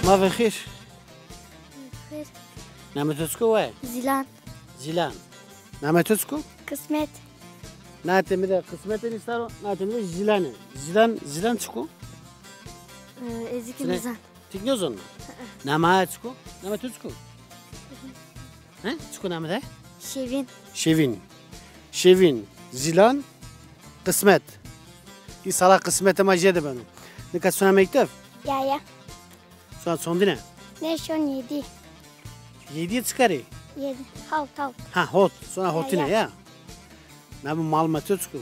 ما بخير خير. نامتوسكو وين؟ زيلان. زيلان. نامتوسكو؟ قسمت. ناتمدا قسمت نستارو ناتمدا زيلان. زيلان تسكو؟ ازيك نزان. تكنيوزون. ناما تسكو؟ نامتوسكو؟ ها؟ تسكو نامدا؟ شيفين. زيلان. قسمت. İsala kısmete macide benim. Ne kadar sonra mektev? Ya. Sonra son dine? Ne şu an 7. 7'ye çıkarı? 7. Halt. Ha hot. Sonra hotine ya. Nama malumatı çıkı?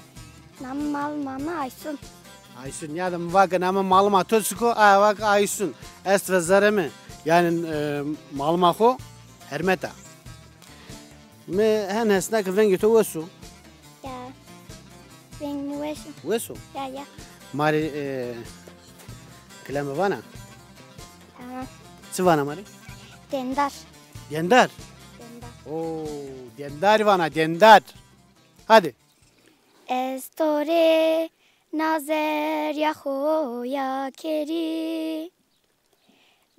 Nama malmama Aysun. Aysun ya da muvaka nama malumatı çıkı? Vaka Aysun. Est ve zareme. Yani malumatı hermeta. Me hen hesna ki vengi to vesu. Ya. Ben vesu. Vesu? Ya. Mari kelime vana? Tamam. Sıvana mari? Dendar. Dendar. Oo, dendar vana, dendar. Hadi. Estore nazer ya hoya keri.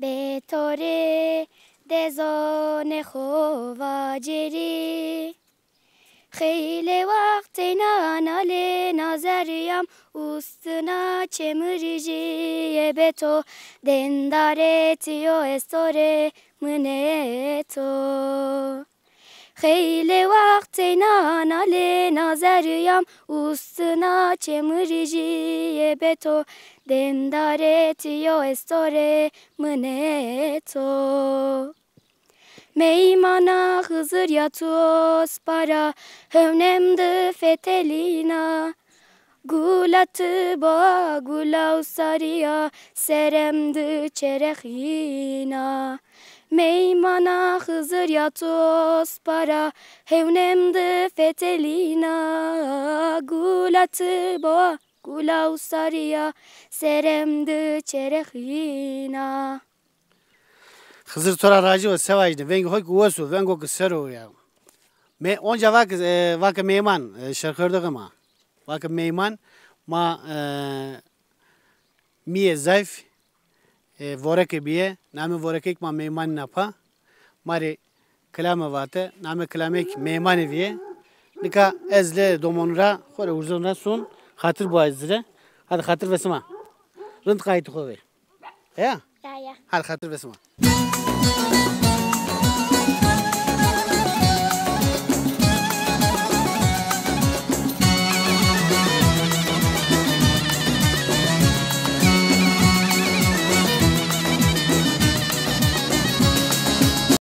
Betore dezone hova ceri. Xeyle vaktina nale nazariyam ustuna çemiriciye beto dendaretiyo estore mıneto. Xeyle vaktina nale nazariyam ustuna çemiriciye beto dendaretiyo estore mıneto. Meymana Hızır yatos para hövnemde fetelina gulatı ba gulav sarıya seremdi çerehina. Meymana Hızır yatos para hövnemde fetelina gulatı ba gulav sarıya seremdi çerehina. Hızır tora racı ve sevajdı. Vengi hoy kuvasu, vengo kısero ya. Me onca vak meyman şarkırdık ama. Vak meyman ma miye zayıf voreke biye. Name voreke ma meyman napa. Mari kelame vate. Name kelamek meyman eviye. Nika ezle domonura khore urzuna sun hatır bu azre. Hadi hatır vesma. Rınt kayıtı koy. Ya? Ya. Hadi hatır vesma.